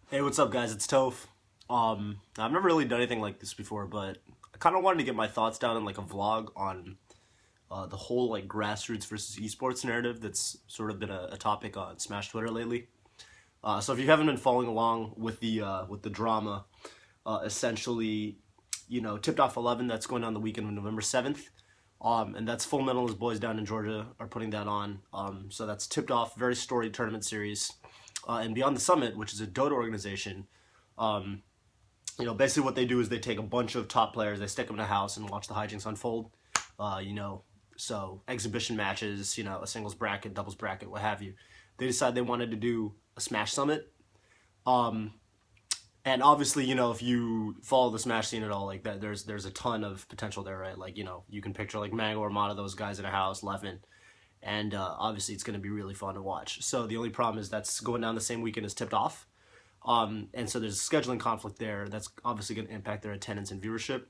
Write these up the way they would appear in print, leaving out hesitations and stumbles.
Hey, what's up, guys? It's Toph. I've never really done anything like this before, but I kind of wanted to get my thoughts down in like a vlog on the whole like grassroots versus esports narrative that's sort of been a topic on Smash Twitter lately. So if you haven't been following along with the drama, essentially, Tipped Off 11 that's going on the weekend of November 7th. And that's Full Metal. His boys down in Georgia are putting that on. So that's Tipped Off, very storied tournament series. And Beyond the Summit, which is a Dota organization, basically what they do is they take a bunch of top players, they stick them in a house and watch the hijinks unfold. So exhibition matches, a singles bracket, doubles bracket, what have you. They decided they wanted to do a Smash Summit. And obviously, if you follow the Smash scene at all, like that, there's a ton of potential there, right? Like, you can picture like Mango, Armada, those guys in a house, Levin. And obviously it's going to be really fun to watch. So the only problem is that's going down the same weekend as Tipped Off. And so there's a scheduling conflict there that's obviously going to impact their attendance and viewership.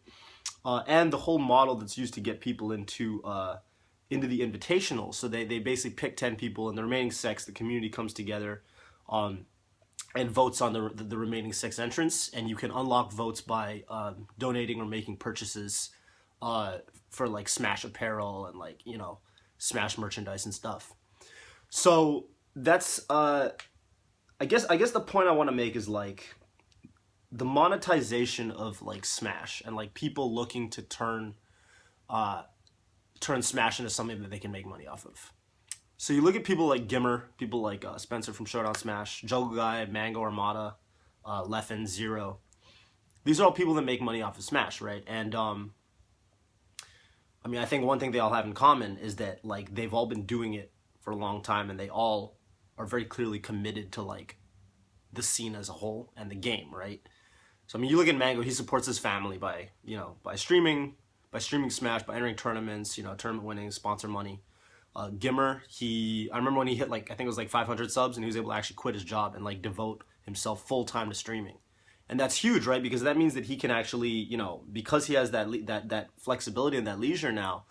And the whole model that's used to get people into the invitational. So they basically pick 10 people, and the remaining 6, the community comes together and votes on the remaining 6 entrants. And you can unlock votes by donating or making purchases for like Smash apparel and like, Smash merchandise and stuff. So that's I guess the point I want to make is like the monetization of like Smash and like people looking to turn Smash into something that they can make money off of. So you look at people like GIMR, people like Spencer from Showdown Smash, Juggle Guy, Mango, Armada, Leffen, Zero. These are all people that make money off of Smash, right? And I think one thing they all have in common is that like they've all been doing it for a long time, and they all are very clearly committed to like the scene as a whole and the game, right? So you look at Mango, he supports his family by streaming Smash, by entering tournaments, tournament winnings, sponsor money. GIMR, I remember when he hit like I think it was like 500 subs, and he was able to actually quit his job and like devote himself full time to streaming. And that's huge, right? Because that means that he can actually, because he has that flexibility and that leisure now,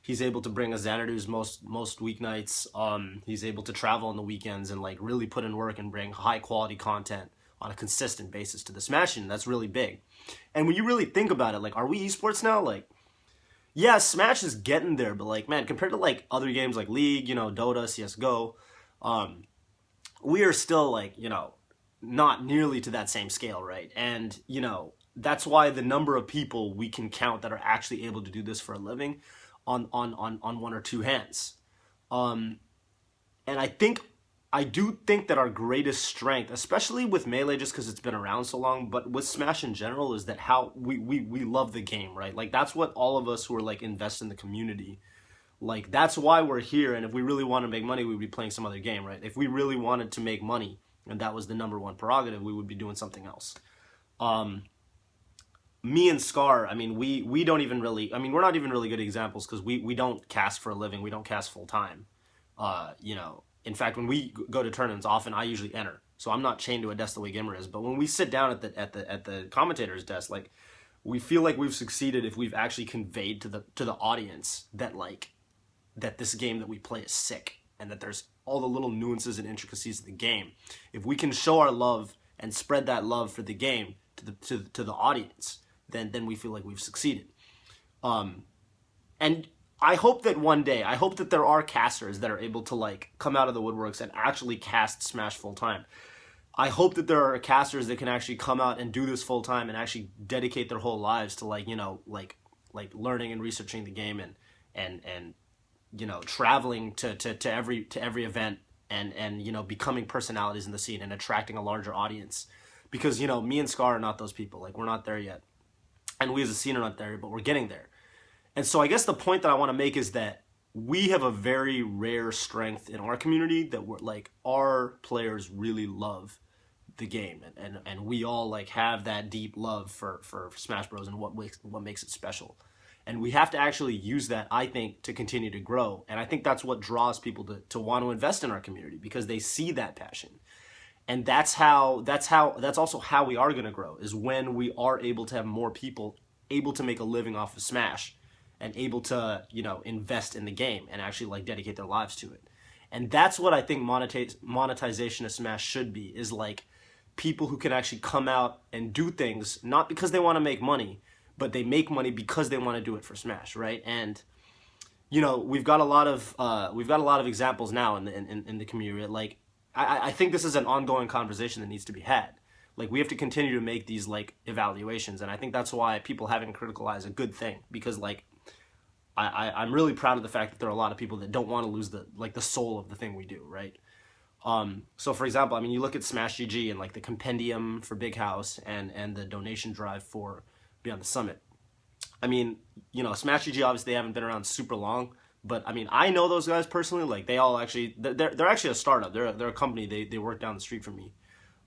he's able to bring a Xanadu's most weeknights. He's able to travel on the weekends and like really put in work and bring high quality content on a consistent basis to the Smash scene. That's really big. And when you really think about it, like, are we esports now? Like, yeah, Smash is getting there, but like, man, compared to like other games like League, Dota, CS:GO, we are still like, not nearly to that same scale, right? And, that's why the number of people we can count that are actually able to do this for a living on one or two hands. And I do think that our greatest strength, especially with Melee just because it's been around so long, but with Smash in general, is that how we love the game, right? Like, that's what all of us who are like invest in the community, like, that's why we're here. And if we really want to make money, we'd be playing some other game, right? If we really wanted to make money, and that was the number one prerogative, we would be doing something else. Me and Scar, we don't even really, we're not even really good examples because we don't cast for a living. We don't cast full time. In fact, when we go to tournaments, often I usually enter. So I'm not chained to a desk the way GIMR is. But when we sit down at the commentator's desk, like, we feel like we've succeeded if we've actually conveyed to the audience that this game that we play is sick, and that there's all the little nuances and intricacies of the game. If we can show our love and spread that love for the game to the audience, then we feel like we've succeeded. And I hope that one day, I hope that there are casters that are able to like come out of the woodworks and actually cast Smash full time. I hope that there are casters that can actually come out and do this full time and actually dedicate their whole lives to like learning and researching the game and traveling to every event and becoming personalities in the scene and attracting a larger audience. Because me and Scar are not those people. Like, we're not there yet, and we as a scene are not there, but we're getting there. And so I guess the point that I want to make is that we have a very rare strength in our community that we're like, our players really love the game, and we all like have that deep love for Smash Bros. And what makes it special. And we have to actually use that, I think, to continue to grow. And I think that's what draws people to want to invest in our community, because they see that passion. And that's also how we are going to grow, is when we are able to have more people able to make a living off of Smash and able to, invest in the game and actually like dedicate their lives to it. And that's what I think monetization of Smash should be, is like people who can actually come out and do things, not because they want to make money, but they make money because they want to do it for Smash, right? And you know, we've got a lot of examples now in the community. Like, I think this is an ongoing conversation that needs to be had. Like, we have to continue to make these like evaluations, and I think that's why people having critical eye is a good thing, because like I'm really proud of the fact that there are a lot of people that don't want to lose the soul of the thing we do, right? So for example, I mean, you look at Smash GG and like the compendium for Big House and the donation drive for Beyond the Summit. I mean, you know, Smash GG, obviously they haven't been around super long, but I mean, I know those guys personally. Like, they all actually, they're actually a startup. They're a company. They work down the street from me.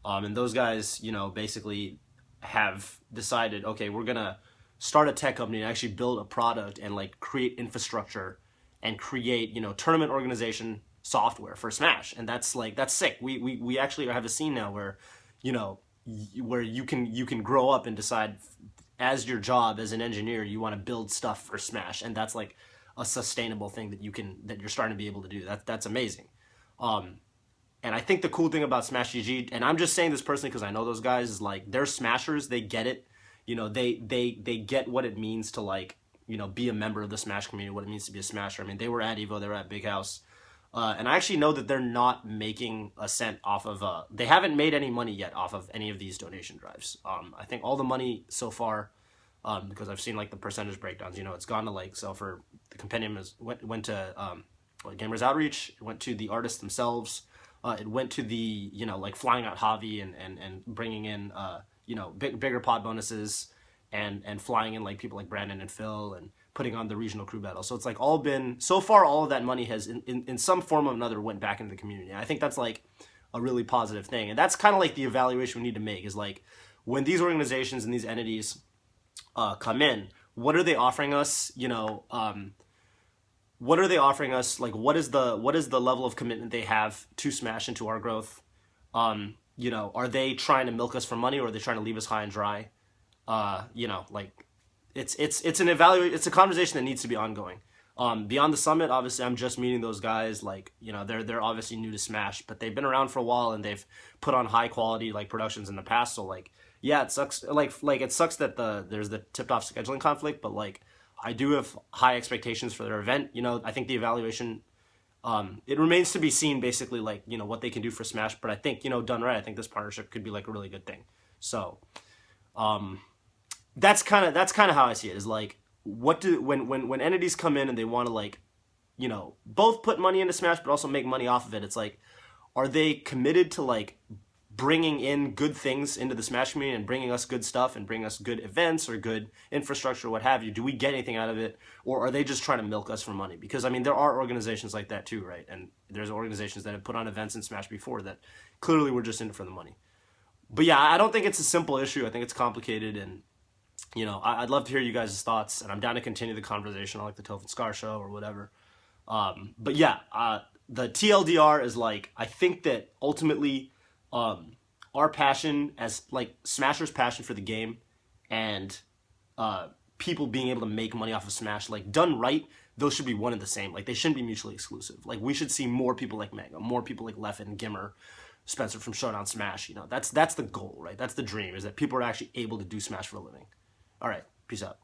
And those guys, you know, basically have decided, okay, we're gonna start a tech company and actually build a product and like create infrastructure and create, you know, tournament organization software for Smash. And that's sick. We actually have a scene now where, you know, where you can grow up and decide as your job as an engineer, you want to build stuff for Smash, and that's like a sustainable thing that you're starting to be able to do. That's amazing. And I think the cool thing about Smash GG, and I'm just saying this personally because I know those guys, is like, they're Smashers. They get it. You know, they get what it means to, like, you know, be a member of the Smash community, what it means to be a Smasher. I mean, they were at Evo, they were at Big House. And I actually know that they're not making a cent off of, they haven't made any money yet off of any of these donation drives. I think all the money so far, because I've seen like the percentage breakdowns, you know, it's gone to like, so for the compendium went to Gamers Outreach, it went to the artists themselves, it went to the, you know, like flying out Javi and bringing in, you know, bigger pot bonuses and flying in like people like Brandon and Phil and putting on the regional crew battle. So it's like all been, so far all of that money has in some form or another went back into the community. And I think that's like a really positive thing. And that's kind of like the evaluation we need to make, is like, when these organizations and these entities come in, what are they offering us? You know, what are they offering us? Like, what is the level of commitment they have to Smash and to our growth? You know, are they trying to milk us for money, or are they trying to leave us high and dry? You know, like, it's a conversation that needs to be ongoing. Beyond the Summit, obviously, I'm just meeting those guys. Like, you know, they're obviously new to Smash, but they've been around for a while and they've put on high quality like productions in the past. So like, yeah, it sucks. Like it sucks that there's the tipped off scheduling conflict, but like, I do have high expectations for their event. You know, I think the evaluation, it remains to be seen, basically, like, you know, what they can do for Smash. But I think, you know, done right, I think this partnership could be like a really good thing. So, that's kind of how I see it, is like, when entities come in and they want to, like, you know, both put money into Smash but also make money off of it, it's like, are they committed to like bringing in good things into the Smash community and bringing us good stuff and bringing us good events or good infrastructure, what have you? Do we get anything out of it, or are they just trying to milk us for money? Because I mean, there are organizations like that too, right? And there's organizations that have put on events in Smash before that clearly were just in it for the money. But yeah, I don't think it's a simple issue. I think it's complicated, and you know, I'd love to hear you guys' thoughts, and I'm down to continue the conversation on like the Toph and Scar show or whatever. But yeah, the TLDR is like, I think that ultimately, our passion as like Smashers' passion for the game and people being able to make money off of Smash, like, done right, those should be one and the same. Like, they shouldn't be mutually exclusive. Like, we should see more people like Mega, more people like Leffen, GIMR, Spencer from Showdown Smash. You know, that's the goal, right? That's the dream, is that people are actually able to do Smash for a living. All right, peace out.